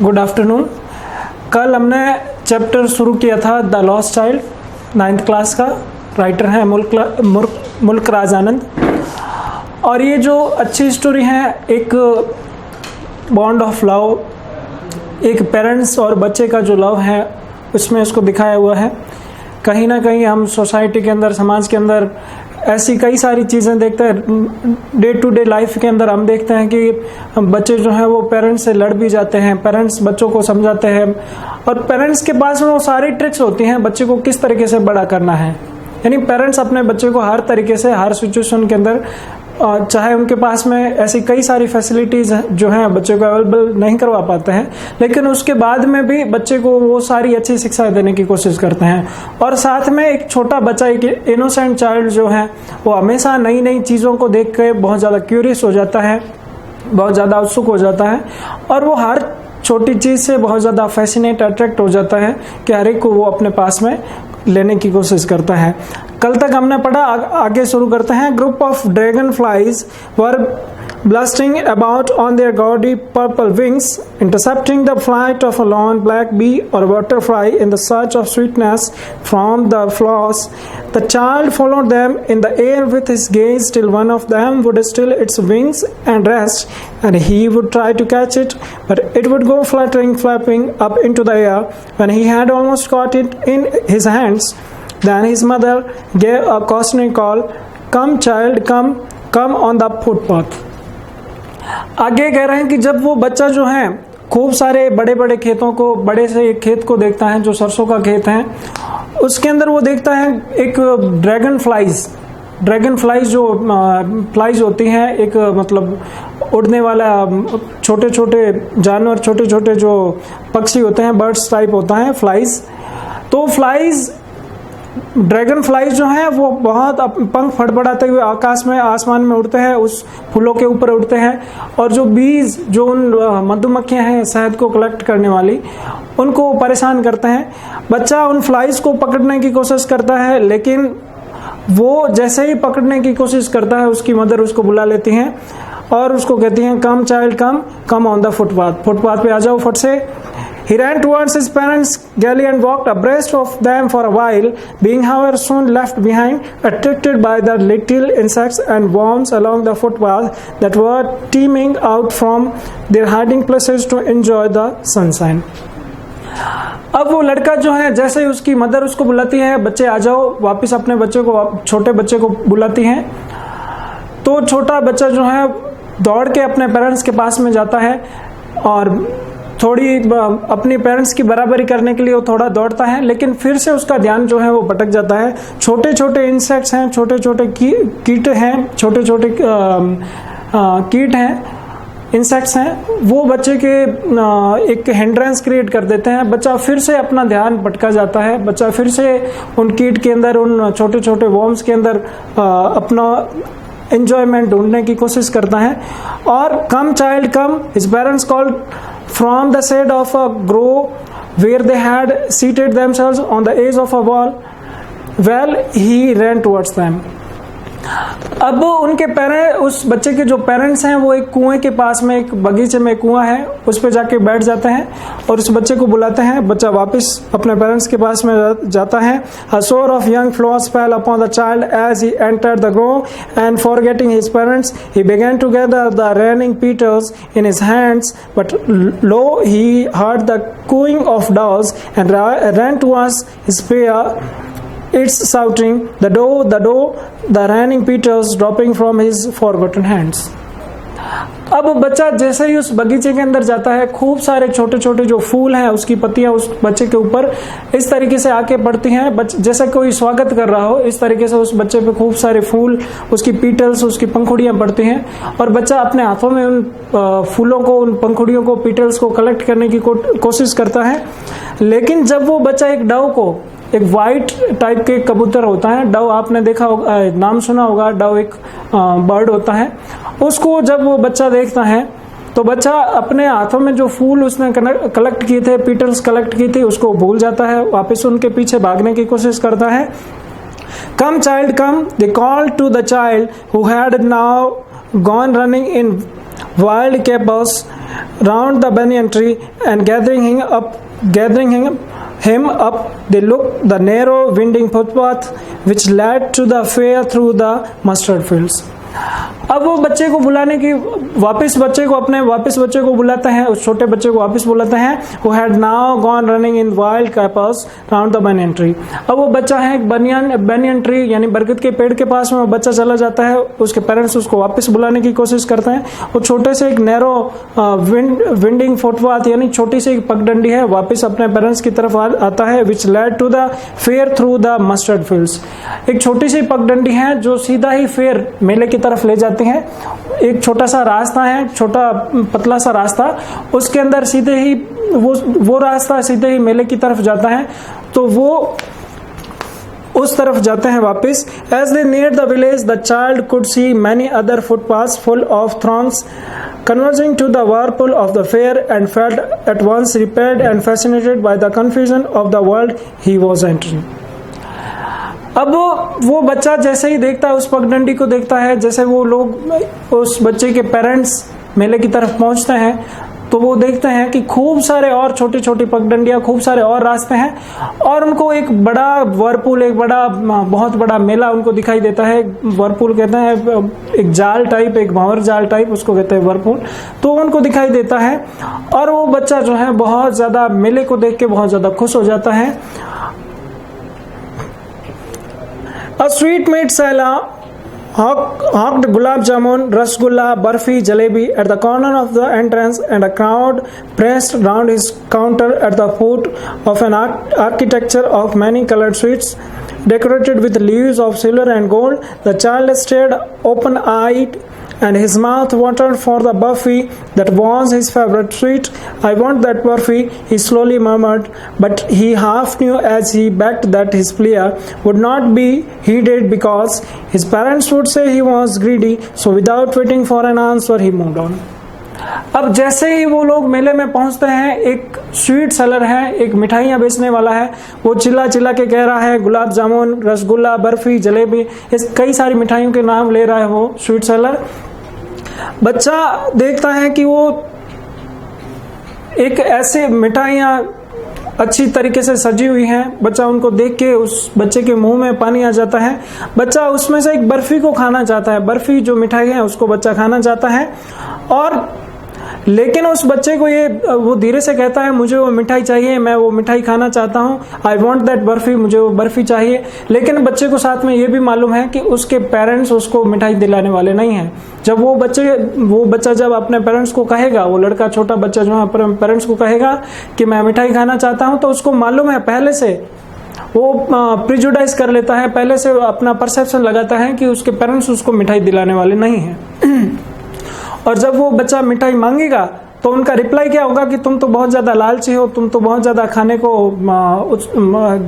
Good afternoon. कल हमने chapter शुरू किया था the lost child, 9th class का। राइटर हैं मुल्क राज आनंद। और ये जो अच्छी स्टोरी है, एक बॉन्ड ऑफ लव, एक पेरेंट्स और बच्चे का जो लव है उसमें इसको दिखाया हुआ है। कहीं ना कहीं हम सोसाइटी के अंदर, समाज के अंदर ऐसी कई सारी चीज़ें देखते हैं। डे टू डे लाइफ के अंदर हम देखते हैं कि बच्चे जो हैं वो पेरेंट्स से लड़ भी जाते हैं, पेरेंट्स बच्चों को समझाते हैं और पेरेंट्स के पास में वो सारी ट्रिक्स होती हैं बच्चे को किस तरीके से बड़ा करना है। यानी पेरेंट्स अपने बच्चे को हर तरीके से, हर सिचुएशन के अंदर, चाहे उनके पास में ऐसी कई सारी फैसिलिटीज़ जो हैं बच्चे को अवेलेबल नहीं करवा पाते हैं, लेकिन उसके बाद में भी बच्चे को वो सारी अच्छी शिक्षा देने की कोशिश करते हैं। और साथ में एक छोटा बच्चा, एक इनोसेंट चाइल्ड जो है वो हमेशा नई नई चीज़ों को देख के बहुत ज़्यादा क्यूरियस हो जाता है, बहुत ज़्यादा उत्सुक हो जाता है और वो हर छोटी चीज़ से बहुत ज़्यादा फैसिनेट, अट्रैक्ट हो जाता है कि हर एक को वो अपने पास में लेने की कोशिश करता है। कल तक हमने पढ़ा, आगे शुरू करते हैं। Group of dragon flies were blasting about on their gaudy purple wings, intercepting the flight of a lone black bee or butterfly in the search of sweetness from the flowers. The child followed them in the air with his gaze till one of them would still its wings and rest, and he would try to catch it, but it would go flapping up into the air. When he had almost caught it in his hands, then his mother gave a cautioning call, "Come, child, come on the footpath." आगे कह रहे हैं कि जब वो बच्चा जो है खूब सारे बड़े बड़े खेतों को, बड़े से एक खेत को देखता है जो सरसों का खेत है, उसके अंदर वो देखता है एक ड्रैगन फ्लाइज जो फ्लाइज होती हैं, एक मतलब उड़ने वाला छोटे छोटे जानवर, छोटे छोटे जो पक्षी होते हैं, बर्ड्स टाइप होता है फ्लाइज। तो ड्रैगन फ्लाइज जो है वो बहुत पंख फड़फड़ाते हुए आकाश में, आसमान में उड़ते हैं, उस फूलों के ऊपर उड़ते हैं और जो बीज, जो उन मधुमक्खियां हैं शहद को कलेक्ट करने वाली, उनको परेशान करते हैं। बच्चा उन फ्लाइज को पकड़ने की कोशिश करता है, लेकिन वो जैसे ही पकड़ने की कोशिश करता है उसकी मदर उसको बुला लेती हैं और उसको कहती हैं, "come child, come on the footpath पे आ जाओ फट से।" He ran towards his parents gaily and walked abreast of them for a while, being however soon left behind, attracted by the little insects and worms along the footpath that were teeming out from their hiding places to enjoy the sunshine. अब वो लड़का जो है, जैसे ही उसकी mother उसको बुलाती है, "बच्चे आ जाओ", वापस अपने बच्चे को, छोटे बच्चे को बुलाती हैं, तो छोटा बच्चा जो है दौड़ के अपने पेरेंट्स के पास में जाता है और थोड़ी अपनी पेरेंट्स की बराबरी करने के लिए वो थोड़ा दौड़ता है, लेकिन फिर से उसका ध्यान जो है वो भटक जाता है। छोटे छोटे इंसेक्ट्स हैं, छोटे छोटे कीट हैं, छोटे छोटे कीट हैं, इंसेक्ट्स हैं, वो बच्चे के एक हिंड्रेंस क्रिएट कर देते हैं। बच्चा फिर से अपना ध्यान भटका जाता है, बच्चा फिर से उन कीट के अंदर, उन छोटे छोटे वॉर्म्स के अंदर अपना एंजॉयमेंट ढूंढने की कोशिश करता है। और "come child, come" his parents called from the shade of a grove where they had seated themselves on the edge of a wall. Well, he ran towards them. अब उनके उस बच्चे के जो पेरेंट्स हैं वो एक कुएं के पास में, एक बगीचे में कुआं है, उस पे जाके बैठ जाते हैं और उस बच्चे को बुलाते हैं। बच्चा वापस अपने पेरेंट्स के पास में जाता है। A shower of young flowers fell upon the child as he entered the grove, and forgetting his parents, he began to gather the raining petals in his hands. But lo, he heard the cooing of doves and ran towards his pair. It's shouting, the doe, the raining petals dropping from his forgotten hands. अब बच्चा जैसे ही उस बगीचे के अंदर जाता है, खूब सारे छोटे छोटे जो फूल हैं उसकी पत्तियां उस बच्चे के ऊपर इस तरीके से आके पड़ती हैं, जैसे कोई स्वागत कर रहा हो। इस तरीके से उस बच्चे पे खूब सारे फूल, उसकी पीटल्स, उसकी पंखुड़ियां पड़ती हैं और बच्चा अपने हाथों में उन फूलों को, उन पंखुड़ियों को, पीटल्स को कलेक्ट करने की कोशिश करता है। लेकिन जब वो बच्चा एक डव को, एक वाइट टाइप के कबूतर होता है, डव आपने देखा होगा, नाम सुना होगा, डव एक बर्ड होता है, उसको जब वो बच्चा देखता है तो बच्चा अपने हाथों में जो फूल उसने कलेक्ट किए थे, पीटल्स कलेक्ट की थी, उसको भूल जाता है, वापस उनके पीछे भागने की कोशिश करता है। "Come child, come," they called to the child who had now gone running in wild capers round the banyan tree and gathering him up, they looked the narrow winding footpath which led to the fair through the mustard fields. अब वो बच्चे को बुलाने की वापस बच्चे को बुलाते हैं, उस छोटे बच्चे को वापस बुलाते हैं, who had now gone running in wild capers round the banyan tree. अब वो बच्चा है banyan tree यानी बरगद के पेड़ के पास में वो बच्चा चला जाता है, उसके पेरेंट्स उसको वापस बुलाने की कोशिश करते हैं. वो छोटे से एक नैरो विंडिंग फुटपाथ यानी छोटी सी एक पगडंडी है, वापस अपने पेरेंट्स की तरफ आता है, which led to the fair through the mustard fields. एक छोटी सी पगडंडी है जो सीधा ही फेयर मेले की तरफ ले जाती है. एक छोटा सा रास्ता है, छोटा पतला सा रास्ता, उसके अंदर सीधे ही वो रास्ता सीधे ही मेले की तरफ जाता है, तो वो उस तरफ जाते हैं वापस. As they neared the village, the child could see many other footpaths full of throngs converging to the whirlpool of the fair and felt at once repelled and fascinated by the confusion of the world he was entering. अब वो बच्चा जैसे ही देखता है, उस पगडंडी को देखता है, जैसे वो लोग उस बच्चे के पेरेंट्स मेले की तरफ पहुंचते हैं, तो वो देखते हैं कि खूब सारे और छोटी छोटी पगडंडियां, खूब सारे और रास्ते हैं, और उनको एक बड़ा वर्लपूल, एक बड़ा बहुत बड़ा मेला उनको दिखाई देता है. वर्लपूल कहते हैं एक जाल टाइप, एक भंवर जाल टाइप, उसको कहते हैं वर्लपूल. तो उनको दिखाई देता है और वो बच्चा जो है बहुत ज्यादा मेले को देख के बहुत ज्यादा खुश हो जाता है. A sweetmeat Saila hawked gulab jamun, rasgulla, barfi, jalebi at the corner of the entrance, and a crowd pressed round his counter at the foot of an architecture of many colored sweets decorated with leaves of silver and gold. The child stared open-eyed and his mouth watered for the barfi that was his favorite sweet. I want that barfi, he slowly murmured, but he half knew as he begged that his plea would not be heeded because his parents would say he was greedy. So without waiting for an answer, he moved on. अब जैसे ही वो लोग मेले में पहुंचते हैं, एक sweet seller है, एक मिठाइयां बेचने वाला है, वो चिल्ला चिल्ला के कह रहा है गुलाब जामुन, रसगुल्ला, बर्फी, जलेबी, इस कई सारी मिठाइयों के नाम ले रहा है वो स्वीट सेलर. बच्चा देखता है कि वो एक ऐसे मिठाइयां अच्छी तरीके से सजी हुई हैं. बच्चा उनको देख के उस बच्चे के मुंह में पानी आ जाता है. बच्चा उसमें से एक बर्फी को खाना चाहता है, बर्फी जो मिठाई है उसको बच्चा खाना चाहता है. और लेकिन उस बच्चे को वो धीरे से कहता है मुझे वो मिठाई चाहिए, मैं वो मिठाई खाना चाहता हूँ, आई वॉन्ट दैट बर्फी, मुझे वो बर्फी चाहिए. लेकिन बच्चे को साथ में ये भी मालूम है कि उसके पेरेंट्स उसको मिठाई दिलाने वाले नहीं हैं. जब वो बच्चा जब अपने पेरेंट्स को कहेगा, वो लड़का छोटा बच्चा जो है अपने पेरेंट्स को कहेगा कि मैं मिठाई खाना चाहता हूँ, तो उसको मालूम है, पहले से वो प्रिजुडाइज कर लेता है, पहले से अपना परसेप्शन लगाता है कि उसके पेरेंट्स उसको मिठाई दिलाने वाले नहीं हैं. और जब वो बच्चा मिठाई मांगेगा तो उनका रिप्लाई क्या होगा कि तुम तो बहुत ज्यादा लालची हो, तुम तो बहुत ज्यादा खाने को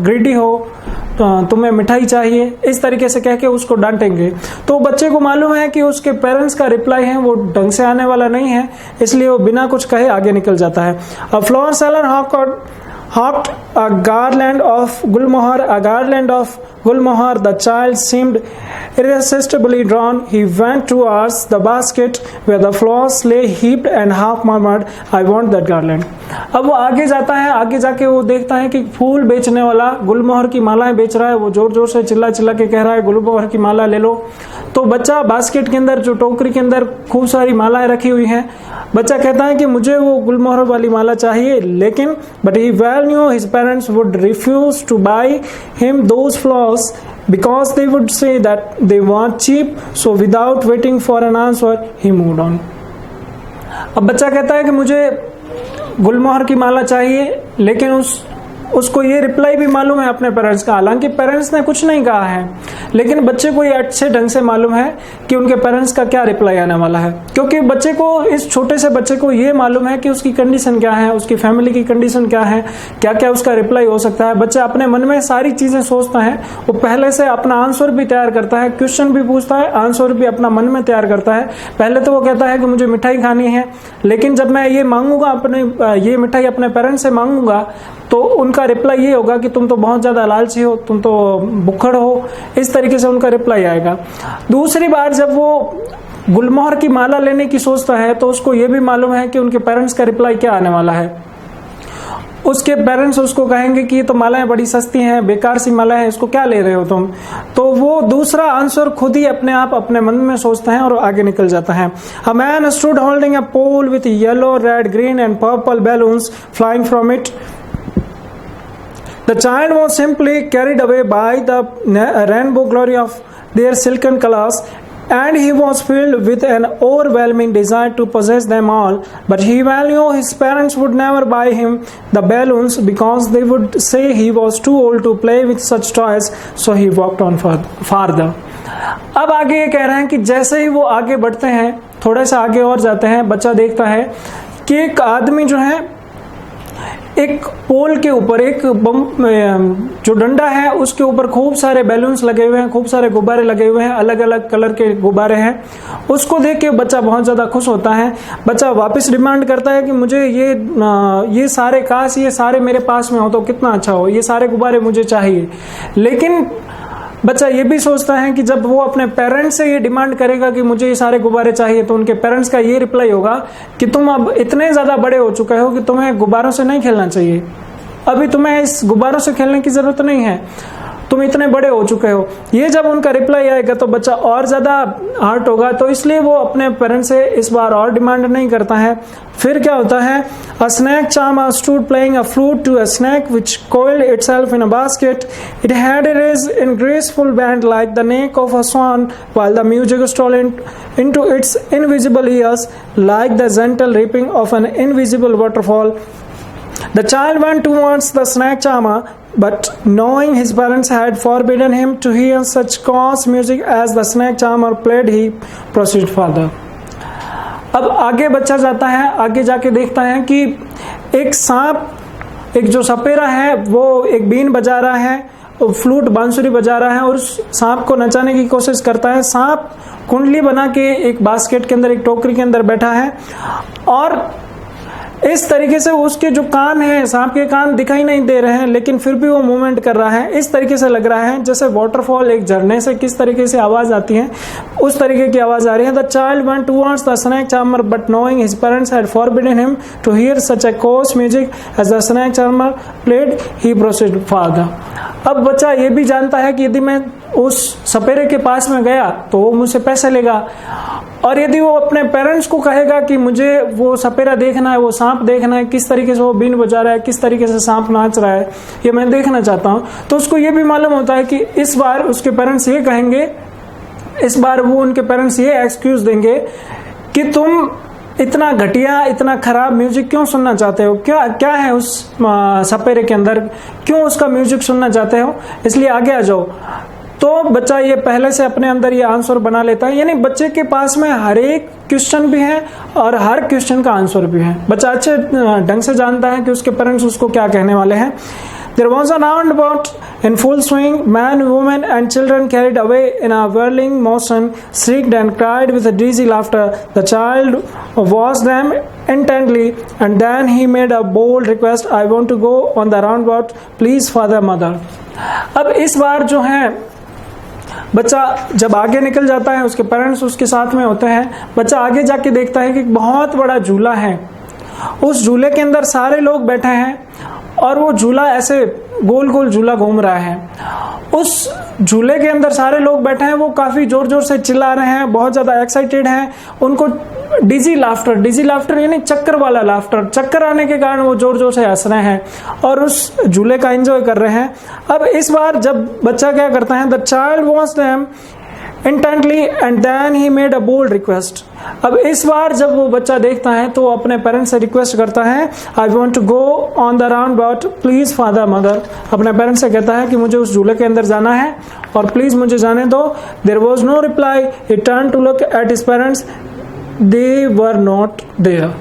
ग्रीडी हो, तुम्हें मिठाई चाहिए, इस तरीके से कह के उसको डांटेंगे. तो बच्चे को मालूम है कि उसके पेरेंट्स का रिप्लाई है वो ढंग से आने वाला नहीं है, इसलिए वो बिना कुछ कहे आगे निकल जाता है. अ flower seller hawked a garland of gulmohar. The child seemed irresistibly drawn. He went towards the basket where the flowers lay heaped and half murmured, I want that garland. अब वो आगे जाता है, आगे जाके वो देखता है कि फूल बेचने वाला गुलमोहर की मालाएं बेच रहा है. वो जोर जोर से चिल्ला चिल्ला के कह रहा है गुलमोहर की माला ले लो. तो बच्चा बास्केट के अंदर, जो टोकरी के अंदर खूब सारी मालाएं रखी हुई हैं, बच्चा कहता है कि मुझे वो गुलमोहर वाली माला चाहिए. लेकिन but he well knew his parents would refuse to buy him those flowers because they would say that they want cheap. So without waiting for an answer, he moved on. अब बच्चा कहता है कि मुझे गुलमोहर की माला चाहिए, लेकिन उसको ये रिप्लाई भी मालूम है अपने पेरेंट्स का. हालांकि पेरेंट्स ने कुछ नहीं कहा है, लेकिन बच्चे को ये अच्छे ढंग से मालूम है कि उनके पेरेंट्स का क्या रिप्लाई आने वाला है, क्योंकि बच्चे को, इस छोटे से बच्चे को ये मालूम है कि उसकी कंडीशन क्या है, उसकी फैमिली की कंडीशन क्या है, क्या क्या उसका रिप्लाई हो सकता है. बच्चा अपने मन में सारी चीजें सोचता है, वो पहले से अपना आंसर भी तैयार करता है, क्वेश्चन भी पूछता है, आंसर भी अपना मन में तैयार करता है. पहले तो वो कहता है कि मुझे मिठाई खानी है, लेकिन जब मैं ये मांगूंगा, ये मिठाई अपने पेरेंट्स से मांगूंगा, तो उनका रिप्लाई ये होगा कि तुम तो बहुत ज्यादा लालची हो, तुम तो भुक्खड़ हो, इस तरीके से उनका रिप्लाई आएगा. दूसरी बार जब वो गुलमोहर की माला लेने की सोचता है तो उसको ये भी मालूम है कि उनके पेरेंट्स का रिप्लाई क्या आने वाला है। उसके पेरेंट्स उसको कहेंगे कि ये तो मालाएं बड़ी सस्ती हैं, बेकार सी माला है, इसको क्या ले रहे हो तुम। तो वो दूसरा आंसर खुद ही अपने आप अपने मन में सोचता है और आगे निकल जाता है। A man stood holding a pole with yellow, red, green and purple balloons flying from it. The child was simply carried away by the rainbow glory of their silken colors, and he was filled with an overwhelming desire to possess them all. But he knew his parents would never buy him the balloons because they would say he was too old to play with such toys, so he walked on farther. अब आगे ये कह रहे हैं कि जैसे ही वो आगे बढ़ते हैं, थोड़े से आगे और जाते हैं, बच्चा देखता है कि एक आदमी जो है एक पोल के ऊपर, एक जो डंडा है उसके ऊपर खूब सारे बैलून्स लगे हुए हैं, खूब सारे गुब्बारे लगे हुए हैं, अलग अलग कलर के गुब्बारे हैं। उसको देख के बच्चा बहुत ज़्यादा खुश होता है। बच्चा वापस डिमांड करता है कि मुझे ये सारे, काश ये सारे मेरे पास में हो तो कितना अच्छा हो, ये सारे गुब्बारे मुझे चाहिए। लेकिन बच्चा ये भी सोचता है कि जब वो अपने पेरेंट्स से ये डिमांड करेगा कि मुझे ये सारे गुब्बारे चाहिए, तो उनके पेरेंट्स का ये रिप्लाई होगा कि तुम अब इतने ज़्यादा बड़े हो चुके हो कि तुम्हें गुब्बारों से नहीं खेलना चाहिए, अभी तुम्हें इस गुब्बारों से खेलने की ज़रूरत नहीं है, तुम इतने बड़े हो चुके हो। ये जब उनका रिप्लाई आएगा तो बच्चा और ज़्यादा हर्ट होगा, तो इसलिए वो अपने पेरेंट्स से इस बार और डिमांड नहीं करता है। फिर क्या होता है, A snake charmer stood playing a flute to a snake which coiled itself in a basket. It had a raised and graceful band like the neck of a swan, while the music stole into its invisible ears like the gentle rippling of an invisible waterfall. The child went towards the snake charmer, but knowing his parents had forbidden him to hear such coarse music as the snake charmer played, he proceeded further. अब आगे बच्चा जाता है, आगे जाके देखता है कि एक सांप, एक जो सपेरा है वो एक बीन बजा रहा है, फ्लूट बांसुरी बजा रहा है और उस सांप को नचाने की कोशिश करता है। सांप कुंडली बना के एक बास्केट के अंदर, एक टोकरी के अंदर बैठा है और इस तरीके से उसके जो कान हैं, सांप के कान दिखाई नहीं दे रहे हैं, लेकिन फिर भी वो मूवमेंट कर रहा है। इस तरीके से लग रहा है जैसे वाटरफॉल, एक झरने से किस तरीके से आवाज आती है, उस तरीके की आवाज आ रही है। The child went towards the snake charmer but knowing his parents had forbidden him to hear such a coarse music as the snake charmer played, he proceeded further. अब बच्चा ये भी जानता है कि यदि मैं उस सपेरे के पास में गया तो वो मुझसे पैसे लेगा, और यदि वो अपने पेरेंट्स को कहेगा कि मुझे वो सपेरा देखना है, वो सांप देखना है, किस तरीके से वो बीन बजा रहा है, किस तरीके से सांप नाच रहा है, ये मैं देखना चाहता हूँ, तो उसको ये भी मालूम होता है कि इस बार उसके पेरेंट्स ये कहेंगे, इस बार वो उनके पेरेंट्स ये एक्सक्यूज देंगे कि तुम इतना घटिया, इतना खराब म्यूजिक क्यों सुनना चाहते हो, क्या है उस सपेरे के अंदर, क्यों उसका म्यूजिक सुनना चाहते हो, इसलिए आगे आ जाओ। तो बच्चा ये पहले से अपने अंदर ये आंसर बना लेता है, यानी बच्चे के पास में हर एक क्वेश्चन भी है और हर क्वेश्चन का आंसर भी है। बच्चा अच्छे ढंग से जानता है कि उसके पेरेंट्स उसको क्या कहने वाले हैं। There was a roundabout in full swing. Men, women, and children carried away in a whirling motion, shrieked and cried with a dizzy laughter. The child watched them intently, and then he made a bold request. I want to go on the roundabout, please, father, mother. अब इस बार जो है बच्चा जब आगे निकल जाता है, उसके पेरेंट्स उसके साथ में होते हैं, बच्चा आगे जाके देखता है कि बहुत बड़ा झूला है। उस झूले के अंदर सारे लोग बैठे हैं और वो झूला ऐसे गोल गोल झूला घूम रहा है। उस झूले के अंदर सारे लोग बैठे हैं, वो काफी जोर जोर से चिल्ला रहे हैं, बहुत ज्यादा एक्साइटेड हैं। उनको डिजी लाफ्टर यानी चक्कर वाला लाफ्टर, चक्कर आने के कारण वो जोर जोर से हंस रहे हैं और उस झूले का एंजॉय कर रहे हैं। अब इस बार जब बच्चा क्या करता है, the child watched them intently and then he made a bold request. अब इस बार जब वो बच्चा देखता है तो वो अपने पेरेंट्स से रिक्वेस्ट करता है, I want to go on the roundabout, please father mother. अपने पेरेंट्स से कहता है कि मुझे उस झूले के अंदर जाना है और प्लीज मुझे जाने दो। There was no reply. He turned to look at his parents. They were not there.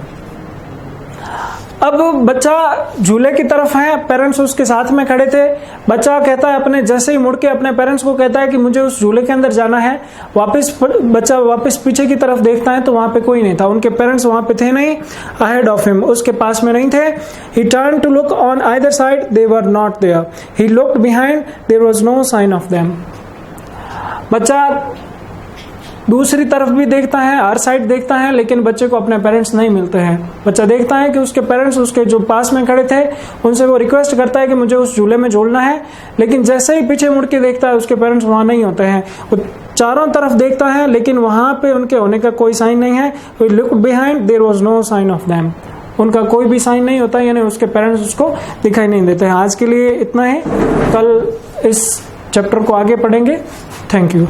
अब बच्चा झूले की तरफ है, पेरेंट्स उसके साथ में खड़े थे। बच्चा कहता है, अपने जैसे ही मुड़ के अपने पेरेंट्स को कहता है कि मुझे उस झूले के अंदर जाना है, बच्चा वापस पीछे की तरफ देखता है तो वहां पे कोई नहीं था, उनके पेरेंट्स वहां पे थे नहीं। अहेड ऑफ हिम, उसके पास में नहीं थे। He turn to look on either side, they were not there. He looked behind, there was no sign of them. बच्चा दूसरी तरफ भी देखता है, हर साइड देखता है, लेकिन बच्चे को अपने पेरेंट्स नहीं मिलते हैं। बच्चा देखता है कि उसके पेरेंट्स उसके जो पास में खड़े थे उनसे वो रिक्वेस्ट करता है कि मुझे उस झूले में झूलना है, लेकिन जैसे ही पीछे मुड़ के देखता है उसके पेरेंट्स वहां नहीं होते हैं। वो चारों तरफ देखता है लेकिन वहां पे उनके होने का कोई साइन नहीं है। Look behind, there was no sign of them. उनका कोई भी साइन नहीं होता, यानी उसके पेरेंट्स उसको दिखाई नहीं देते हैं। आज के लिए इतना ही, कल इस चैप्टर को आगे पढ़ेंगे। Thank you.